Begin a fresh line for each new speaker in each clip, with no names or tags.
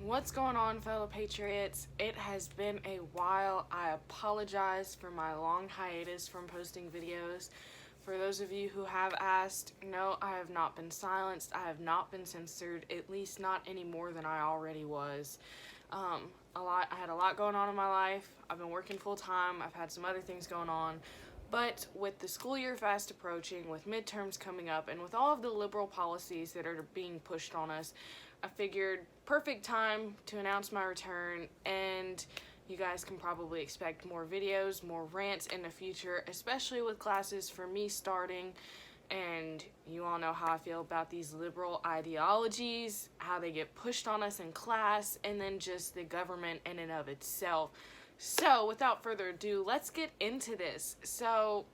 What's going on, fellow patriots? It has been a while. I apologize for my long hiatus from posting videos. For those of you who have asked, no, I have not been silenced. I have not been censored, at least not any more than I already was. I had a lot going on in my life. I've been working full time. I've had some other things going on. But with the school year fast approaching, with midterms coming up, and with all of the liberal policies that are being pushed on us, I figured perfect time to announce my return, and you guys can probably expect more videos, more rants in the future, especially with classes for me starting. And you all know how I feel about these liberal ideologies, how they get pushed on us in class, and then just the government in and of itself. So, without further ado, let's get into this. So,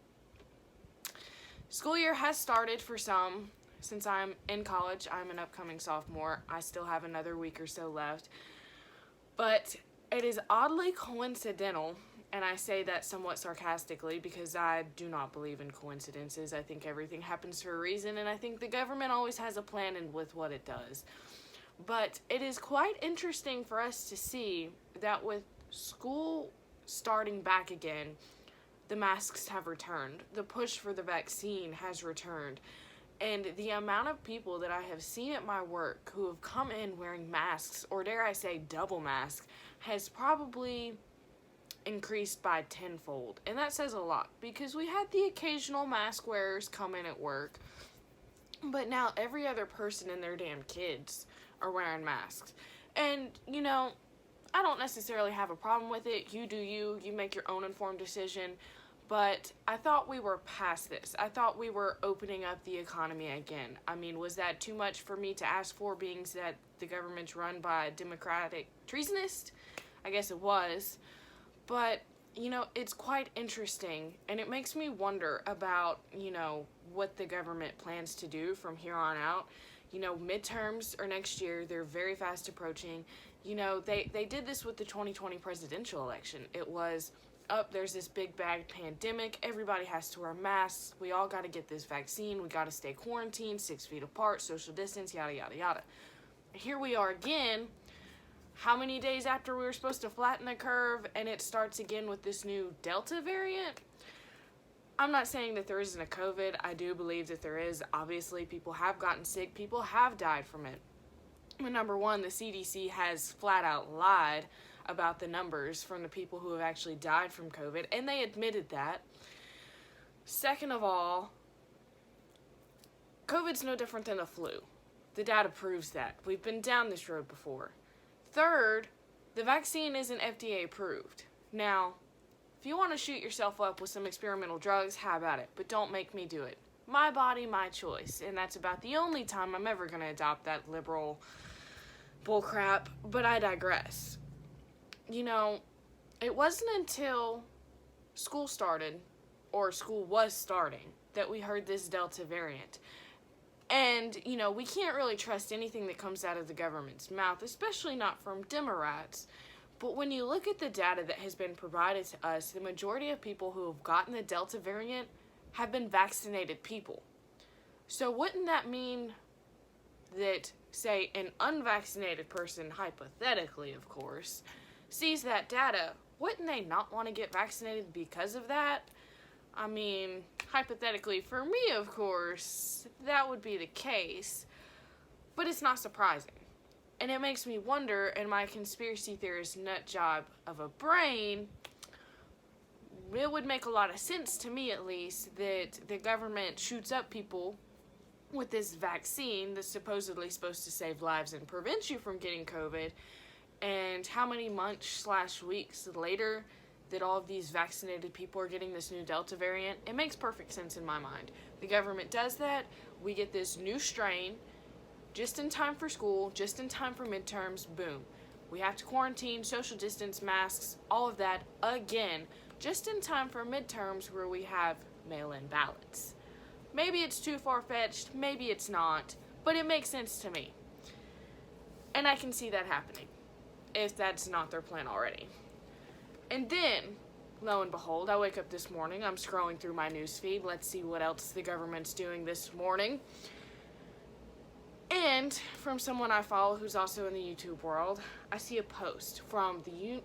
school year has started for some. Since I'm in college, I'm an upcoming sophomore. I still have another week or so left. But it is oddly coincidental, and I say that somewhat sarcastically because I do not believe in coincidences. I think everything happens for a reason, and I think the government always has a plan with what it does. But it is quite interesting for us to see that with school starting back again, the masks have returned. The push for the vaccine has returned. And the amount of people that I have seen at my work who have come in wearing masks, or dare I say double mask, has probably increased by tenfold. And that says a lot, because we had the occasional mask wearers come in at work, but now every other person and their damn kids are wearing masks. And, you know, I don't necessarily have a problem with it. You do you make your own informed decision. But I thought we were past this. I thought we were opening up the economy again. I mean, was that too much for me to ask for, being that the government's run by a Democratic treasonist? I guess it was. But, you know, it's quite interesting. And it makes me wonder about, you know, what the government plans to do from here on out. You know, midterms are next year. They're very fast approaching. You know, they did this with the 2020 presidential election. It was, there's this big bad pandemic. Everybody has to wear masks. We all got to get this vaccine. We got to stay quarantined, 6 feet apart, social distance, yada, yada, yada. Here we are again. How many days after we were supposed to flatten the curve, and it starts again with this new Delta variant? I'm not saying that there isn't a COVID. I do believe that there is. Obviously, people have gotten sick. People have died from it. But number one, the CDC has flat out lied about the numbers from the people who have actually died from COVID, and they admitted that. Second of all, COVID's no different than the flu. The data proves that. We've been down this road before. Third, the vaccine isn't FDA approved. Now, if you want to shoot yourself up with some experimental drugs, how about it? But don't make me do it. My body, my choice. And that's about the only time I'm ever going to adopt that liberal bullcrap, but I digress. You know, it wasn't until school started, or school was starting, that we heard this Delta variant. And, you know, we can't really trust anything that comes out of the government's mouth, especially not from Democrats. But when you look at the data that has been provided to us, the majority of people who have gotten the Delta variant have been vaccinated people. So wouldn't that mean that, say, an unvaccinated person, hypothetically, of course, sees that data, wouldn't they not want to get vaccinated because of that? I mean, hypothetically, for me, of course, that would be the case, but it's not surprising. And it makes me wonder, in my conspiracy theorist nut job of a brain, it would make a lot of sense to me, at least, that the government shoots up people with this vaccine that's supposedly supposed to save lives and prevent you from getting COVID. And how many months/weeks later that all of these vaccinated people are getting this new Delta variant? It makes perfect sense in my mind. The government does that. We get this new strain just in time for school, just in time for midterms. Boom. We have to quarantine, social distance, masks, all of that again, just in time for midterms where we have mail-in ballots. Maybe it's too far-fetched, maybe it's not, but it makes sense to me. And I can see that happening, if that's not their plan already. And then, lo and behold, I wake up this morning, I'm scrolling through my news feed, let's see what else the government's doing this morning. And from someone I follow who's also in the YouTube world, I see a post from the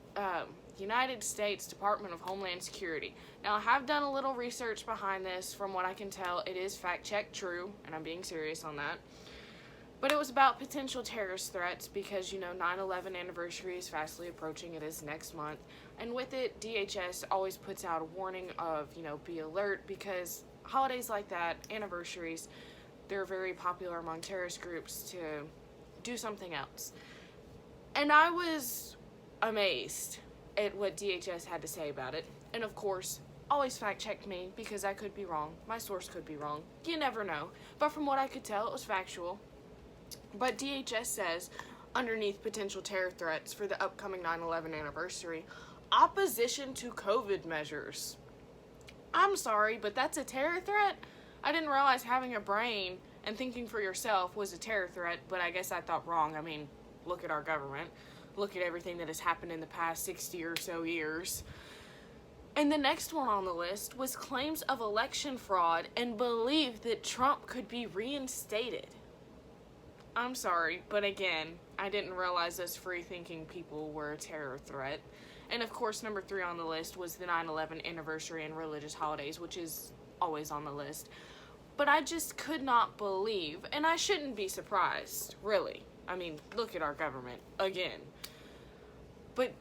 United States Department of Homeland Security. Now, I have done a little research behind this. From what I can tell, it is fact-checked true, and I'm being serious on that. But it was about potential terrorist threats because, 9/11 anniversary is fastly approaching. It is next month. And with it, DHS always puts out a warning of, be alert, because holidays like that, anniversaries, they're very popular among terrorist groups to do something else. And I was amazed at what DHS had to say about it. And of course, always fact check me because I could be wrong. My source could be wrong. You never know. But from what I could tell, it was factual. But DHS says, underneath potential terror threats for the upcoming 9/11 anniversary, opposition to COVID measures. I'm sorry, but that's a terror threat? I didn't realize having a brain and thinking for yourself was a terror threat, but I guess I thought wrong. I mean, look at our government. Look at everything that has happened in the past 60 or so years. And the next one on the list was claims of election fraud and belief that Trump could be reinstated. I'm sorry, but again, I didn't realize us free-thinking people were a terror threat. And of course, number 3 on the list was the 9/11 anniversary and religious holidays, which is always on the list. But I just could not believe, and I shouldn't be surprised, really. I mean, look at our government, again. But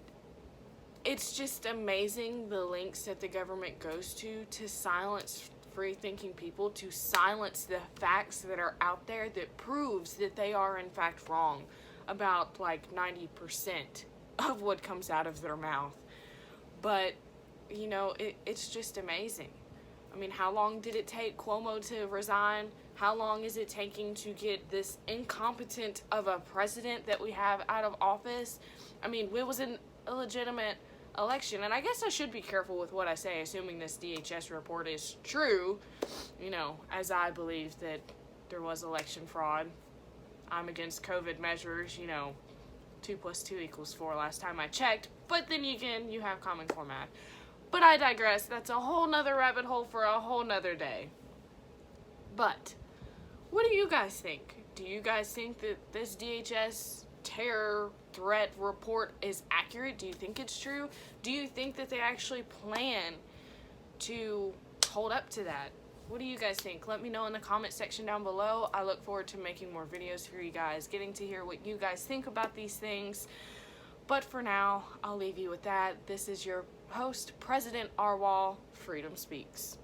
it's just amazing the lengths that the government goes to silence free-thinking people, to silence the facts that are out there that proves that they are in fact wrong about like 90% of what comes out of their mouth. But, it's just amazing. I mean, how long did it take Cuomo to resign? How long is it taking to get this incompetent of a president that we have out of office? I mean, it was an illegitimate election, and I guess I should be careful with what I say, assuming this DHS report is true, as I believe that there was election fraud. I'm against COVID measures, 2 + 2 = 4 last time I checked, but then again, you have Common Core math. But I digress. That's a whole nother rabbit hole for a whole nother day. But what do you guys think? Do you guys think that this DHS terror threat report is accurate? Do you think it's true? Do you think that they actually plan to hold up to that? What do you guys think? Let me know in the comment section down below. I look forward to making more videos for you guys, getting to hear what you guys think about these things. But for now, I'll leave you with that. This is your host, President Arwal. Freedom Speaks.